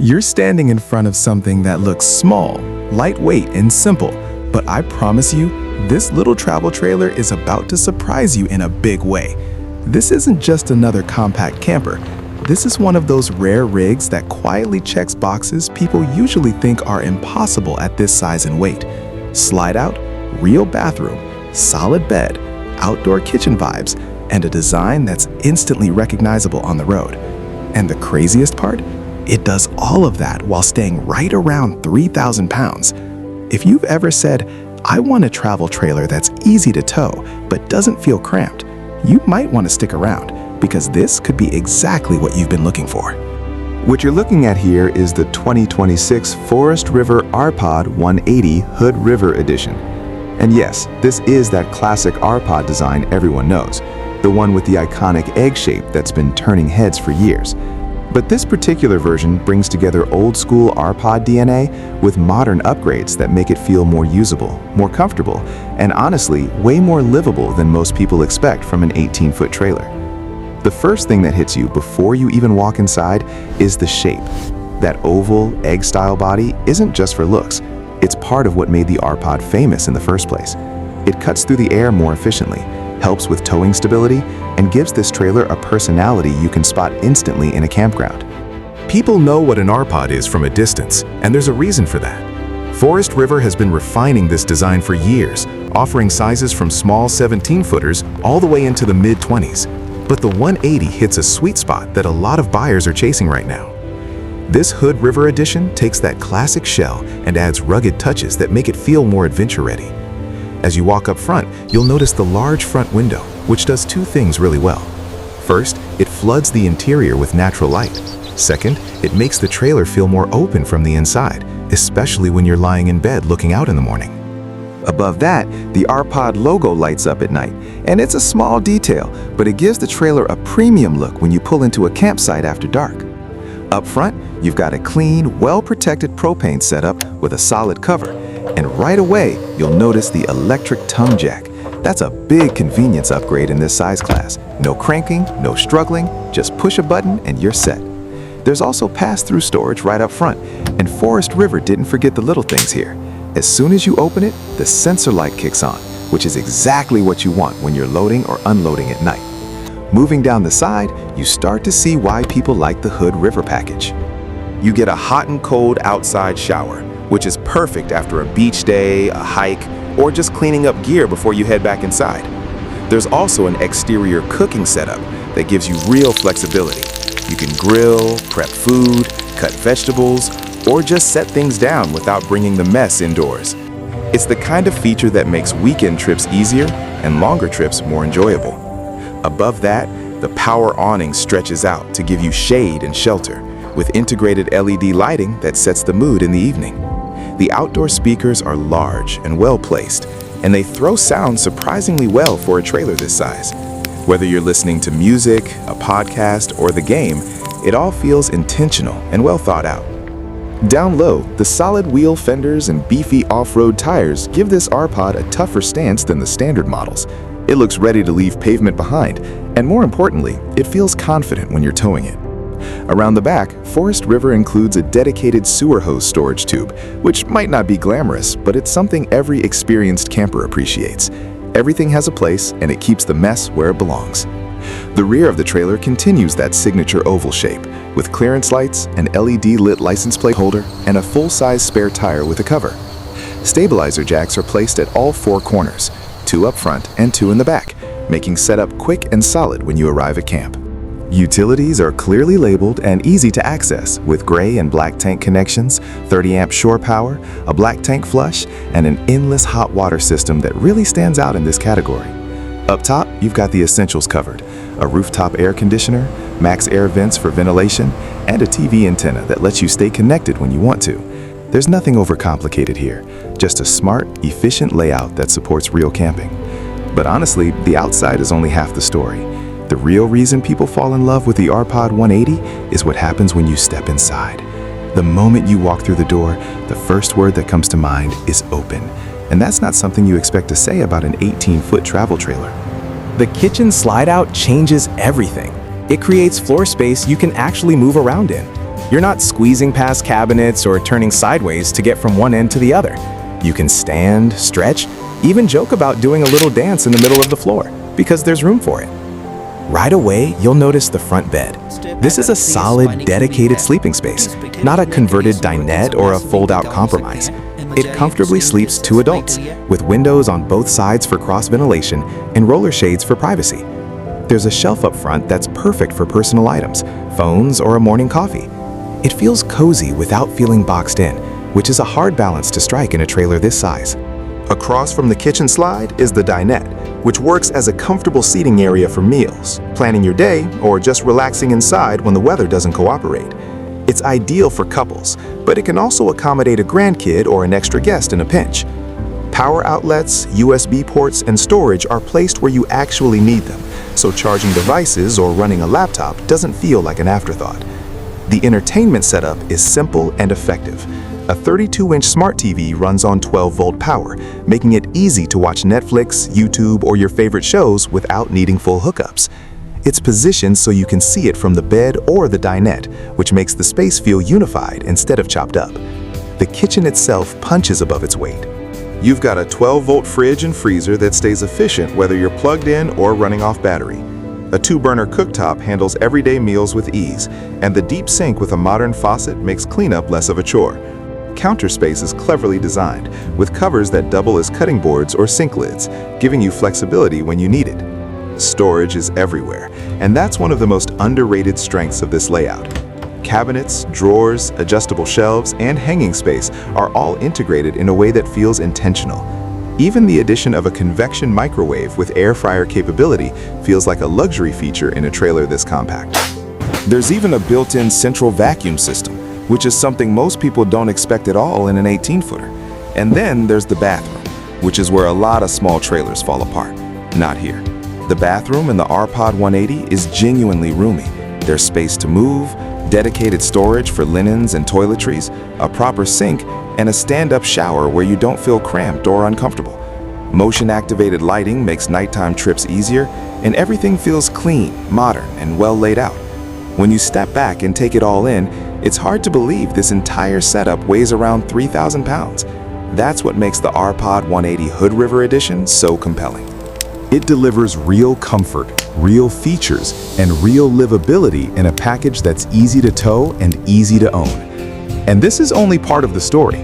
You're standing in front of something that looks small, lightweight, and simple, but I promise you, this little travel trailer is about to surprise you in a big way. This isn't just another compact camper. This is one of those rare rigs that quietly checks boxes people usually think are impossible at this size and weight. Slide out, real bathroom, solid bed, outdoor kitchen vibes, and a design that's instantly recognizable on the road. And the craziest part? It does all of that while staying right around 3,000 pounds. If you've ever said, I want a travel trailer that's easy to tow but doesn't feel cramped, you might want to stick around because this could be exactly what you've been looking for. What you're looking at here is the 2026 Forest River R-Pod 180 Hood River Edition. And yes, this is that classic R-Pod design everyone knows, the one with the iconic egg shape that's been turning heads for years. But this particular version brings together old-school R-Pod DNA with modern upgrades that make it feel more usable, more comfortable, and honestly, way more livable than most people expect from an 18-foot trailer. The first thing that hits you before you even walk inside is the shape. That oval, egg-style body isn't just for looks. It's part of what made the R-Pod famous in the first place. It cuts through the air more efficiently, helps with towing stability, and gives this trailer a personality you can spot instantly in a campground. People know what an R-Pod is from a distance, and there's a reason for that. Forest River has been refining this design for years, offering sizes from small 17-footers all the way into the mid-20s. But the 180 hits a sweet spot that a lot of buyers are chasing right now. This Hood River Edition takes that classic shell and adds rugged touches that make it feel more adventure-ready. As you walk up front, you'll notice the large front window, which does two things really well. First, it floods the interior with natural light. Second, it makes the trailer feel more open from the inside, especially when you're lying in bed looking out in the morning. Above that, the R-Pod logo lights up at night, and it's a small detail, but it gives the trailer a premium look when you pull into a campsite after dark. Up front, you've got a clean, well-protected propane setup with a solid cover, and right away, you'll notice the electric tongue jack. That's a big convenience upgrade in this size class. No cranking, no struggling, just push a button and you're set. There's also pass-through storage right up front, and Forest River didn't forget the little things here. As soon as you open it, the sensor light kicks on, which is exactly what you want when you're loading or unloading at night. Moving down the side, you start to see why people like the Hood River package. You get a hot and cold outside shower, which is perfect after a beach day, a hike, or just cleaning up gear before you head back inside. There's also an exterior cooking setup that gives you real flexibility. You can grill, prep food, cut vegetables, or just set things down without bringing the mess indoors. It's the kind of feature that makes weekend trips easier and longer trips more enjoyable. Above that, the power awning stretches out to give you shade and shelter, with integrated LED lighting that sets the mood in the evening. The outdoor speakers are large and well-placed, and they throw sound surprisingly well for a trailer this size. Whether you're listening to music, a podcast, or the game, it all feels intentional and well thought out. Down low, the solid wheel fenders and beefy off-road tires give this R-Pod a tougher stance than the standard models. It looks ready to leave pavement behind, and more importantly, it feels confident when you're towing it. Around the back, Forest River includes a dedicated sewer hose storage tube, which might not be glamorous, but it's something every experienced camper appreciates. Everything has a place, and it keeps the mess where it belongs. The rear of the trailer continues that signature oval shape, with clearance lights, an LED-lit license plate holder, and a full-size spare tire with a cover. Stabilizer jacks are placed at all four corners, 2 up front and 2 in the back, making setup quick and solid when you arrive at camp. Utilities are clearly labeled and easy to access with gray and black tank connections, 30-amp shore power, a black tank flush, and an endless hot water system that really stands out in this category. Up top, you've got the essentials covered: a rooftop air conditioner, max air vents for ventilation, and a TV antenna that lets you stay connected when you want to. There's nothing overcomplicated here, just a smart, efficient layout that supports real camping. But honestly, the outside is only half the story. The real reason people fall in love with the R-Pod 180 is what happens when you step inside. The moment you walk through the door, the first word that comes to mind is open. And that's not something you expect to say about an 18-foot travel trailer. The kitchen slide-out changes everything. It creates floor space you can actually move around in. You're not squeezing past cabinets or turning sideways to get from one end to the other. You can stand, stretch, even joke about doing a little dance in the middle of the floor, because there's room for it. Right away, you'll notice the front bed. This is a solid, dedicated sleeping space, not a converted dinette or a fold-out compromise. It comfortably sleeps 2 adults, with windows on both sides for cross-ventilation and roller shades for privacy. There's a shelf up front that's perfect for personal items, phones, or a morning coffee. It feels cozy without feeling boxed in, which is a hard balance to strike in a trailer this size. Across from the kitchen slide is the dinette, which works as a comfortable seating area for meals, planning your day, or just relaxing inside when the weather doesn't cooperate. It's ideal for couples, but it can also accommodate a grandkid or an extra guest in a pinch. Power outlets, USB ports, and storage are placed where you actually need them, so charging devices or running a laptop doesn't feel like an afterthought. The entertainment setup is simple and effective. A 32-inch smart TV runs on 12-volt power, making it easy to watch Netflix, YouTube, or your favorite shows without needing full hookups. It's positioned so you can see it from the bed or the dinette, which makes the space feel unified instead of chopped up. The kitchen itself punches above its weight. You've got a 12-volt fridge and freezer that stays efficient whether you're plugged in or running off battery. A 2-burner cooktop handles everyday meals with ease, and the deep sink with a modern faucet makes cleanup less of a chore. Counter space is cleverly designed, with covers that double as cutting boards or sink lids, giving you flexibility when you need it. Storage is everywhere, and that's one of the most underrated strengths of this layout. Cabinets, drawers, adjustable shelves, and hanging space are all integrated in a way that feels intentional. Even the addition of a convection microwave with air fryer capability feels like a luxury feature in a trailer this compact. There's even a built-in central vacuum system, which is something most people don't expect at all in an 18-footer. And then there's the bathroom, which is where a lot of small trailers fall apart. Not here. The bathroom in the R-Pod 180 is genuinely roomy. There's space to move, dedicated storage for linens and toiletries, a proper sink, and a stand-up shower where you don't feel cramped or uncomfortable. Motion-activated lighting makes nighttime trips easier, and everything feels clean, modern, and well laid out. When you step back and take it all in, it's hard to believe this entire setup weighs around 3,000 pounds. That's what makes the R-Pod 180 Hood River Edition so compelling. It delivers real comfort, real features, and real livability in a package that's easy to tow and easy to own. And this is only part of the story.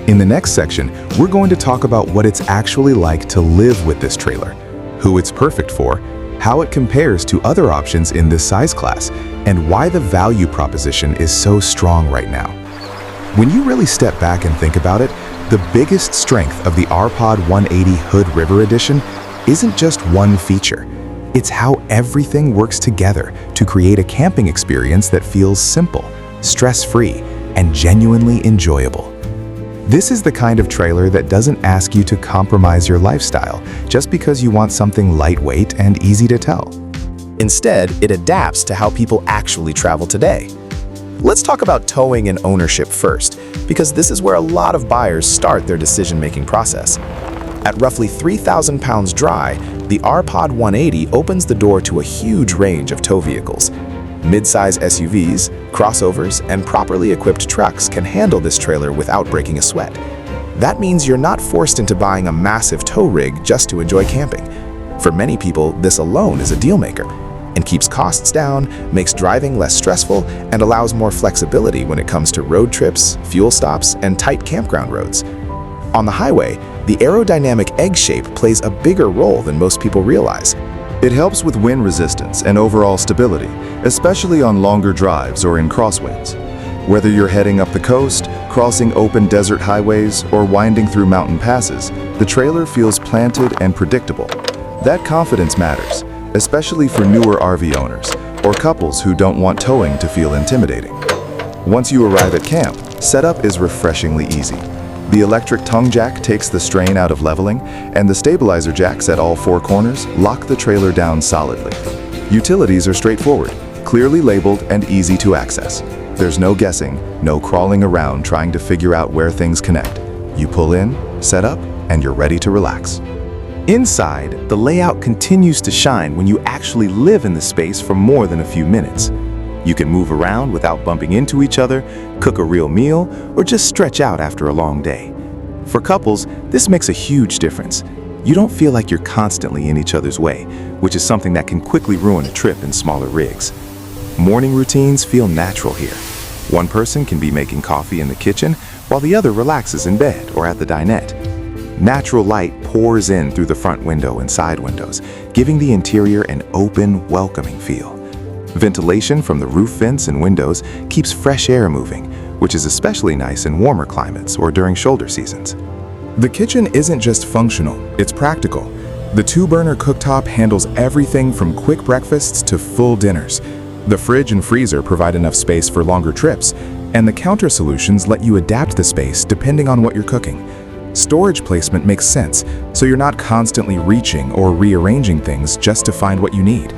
In the next section, we're going to talk about what it's actually like to live with this trailer, who it's perfect for, how it compares to other options in this size class, and why the value proposition is so strong right now. When you really step back and think about it, the biggest strength of the R-Pod 180 Hood River Edition isn't just one feature. It's how everything works together to create a camping experience that feels simple, stress-free, and genuinely enjoyable. This is the kind of trailer that doesn't ask you to compromise your lifestyle just because you want something lightweight and easy to tow. Instead, it adapts to how people actually travel today. Let's talk about towing and ownership first, because this is where a lot of buyers start their decision-making process. At roughly 3,000 pounds dry, the R-Pod 180 opens the door to a huge range of tow vehicles. Mid-size SUVs, crossovers, and properly equipped trucks can handle this trailer without breaking a sweat. That means you're not forced into buying a massive tow rig just to enjoy camping. For many people, this alone is a deal maker and keeps costs down, makes driving less stressful, and allows more flexibility when it comes to road trips, fuel stops, and tight campground roads. On the highway, the aerodynamic egg shape plays a bigger role than most people realize. It helps with wind resistance and overall stability, especially on longer drives or in crosswinds. Whether you're heading up the coast, crossing open desert highways, or winding through mountain passes, the trailer feels planted and predictable. That confidence matters, especially for newer RV owners or couples who don't want towing to feel intimidating. Once you arrive at camp, setup is refreshingly easy. The electric tongue jack takes the strain out of leveling, and the stabilizer jacks at all four corners lock the trailer down solidly. Utilities are straightforward, clearly labeled, and easy to access. There's no guessing, no crawling around trying to figure out where things connect. You pull in, set up, and you're ready to relax. Inside, the layout continues to shine when you actually live in the space for more than a few minutes. You can move around without bumping into each other, cook a real meal, or just stretch out after a long day. For couples, this makes a huge difference. You don't feel like you're constantly in each other's way, which is something that can quickly ruin a trip in smaller rigs. Morning routines feel natural here. One person can be making coffee in the kitchen while the other relaxes in bed or at the dinette. Natural light pours in through the front window and side windows, giving the interior an open, welcoming feel. Ventilation from the roof vents and windows keeps fresh air moving, which is especially nice in warmer climates or during shoulder seasons. The kitchen isn't just functional, it's practical. The 2-burner cooktop handles everything from quick breakfasts to full dinners. The fridge and freezer provide enough space for longer trips, and the counter solutions let you adapt the space depending on what you're cooking. Storage placement makes sense, so you're not constantly reaching or rearranging things just to find what you need.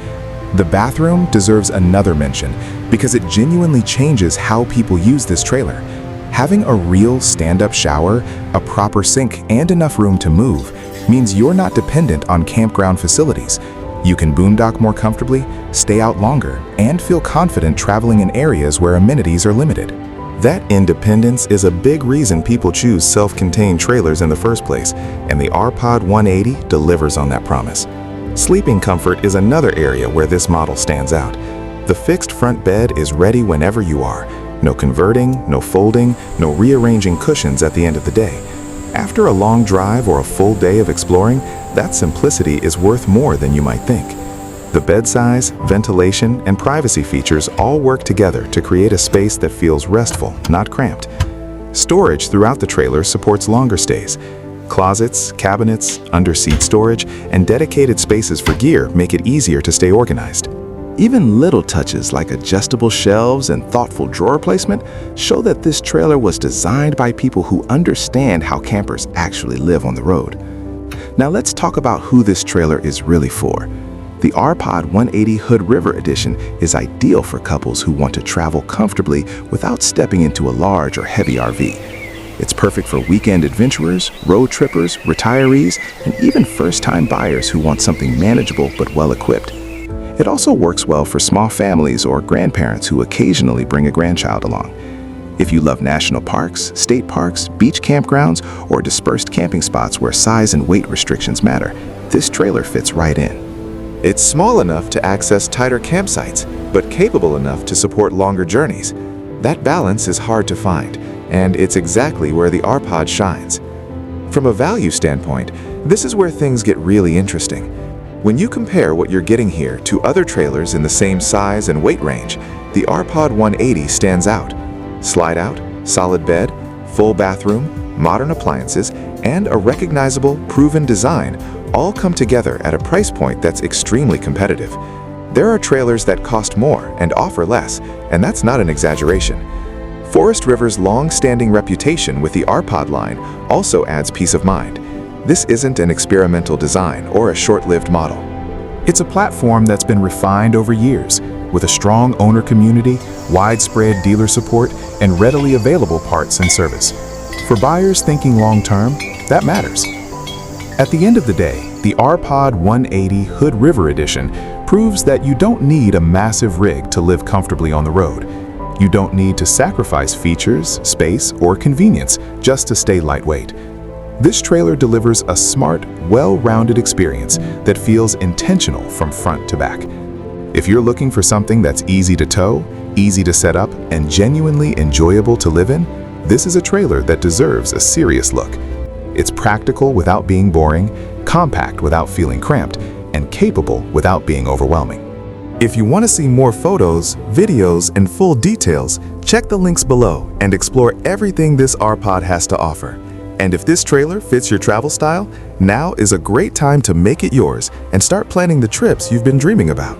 The bathroom deserves another mention because it genuinely changes how people use this trailer. Having a real stand-up shower, a proper sink, and enough room to move means you're not dependent on campground facilities. You can boondock more comfortably, stay out longer, and feel confident traveling in areas where amenities are limited. That independence is a big reason people choose self-contained trailers in the first place, and the R-Pod 180 delivers on that promise. Sleeping comfort is another area where this model stands out. The fixed front bed is ready whenever you are. No converting, no folding, no rearranging cushions at the end of the day. After a long drive or a full day of exploring, that simplicity is worth more than you might think. The bed size, ventilation, and privacy features all work together to create a space that feels restful, not cramped. Storage throughout the trailer supports longer stays. Closets, cabinets, under-seat storage, and dedicated spaces for gear make it easier to stay organized. Even little touches like adjustable shelves and thoughtful drawer placement show that this trailer was designed by people who understand how campers actually live on the road. Now let's talk about who this trailer is really for. The R-Pod 180 Hood River Edition is ideal for couples who want to travel comfortably without stepping into a large or heavy RV. It's perfect for weekend adventurers, road trippers, retirees, and even first-time buyers who want something manageable but well-equipped. It also works well for small families or grandparents who occasionally bring a grandchild along. If you love national parks, state parks, beach campgrounds, or dispersed camping spots where size and weight restrictions matter, this trailer fits right in. It's small enough to access tighter campsites, but capable enough to support longer journeys. That balance is hard to find, and it's exactly where the R-Pod shines. From a value standpoint, this is where things get really interesting. When you compare what you're getting here to other trailers in the same size and weight range, the R-Pod 180 stands out. Slide out, solid bed, full bathroom, modern appliances, and a recognizable, proven design all come together at a price point that's extremely competitive. There are trailers that cost more and offer less, and that's not an exaggeration. Forest River's long-standing reputation with the R-Pod line also adds peace of mind. This isn't an experimental design or a short-lived model. It's a platform that's been refined over years, with a strong owner community, widespread dealer support, and readily available parts and service. For buyers thinking long-term, that matters. At the end of the day, the R-Pod 180 Hood River Edition proves that you don't need a massive rig to live comfortably on the road. You don't need to sacrifice features, space, or convenience just to stay lightweight. This trailer delivers a smart, well-rounded experience that feels intentional from front to back. If you're looking for something that's easy to tow, easy to set up, and genuinely enjoyable to live in, this is a trailer that deserves a serious look. It's practical without being boring, compact without feeling cramped, and capable without being overwhelming. If you want to see more photos, videos, and full details, check the links below and explore everything this R-Pod has to offer. And if this trailer fits your travel style, now is a great time to make it yours and start planning the trips you've been dreaming about.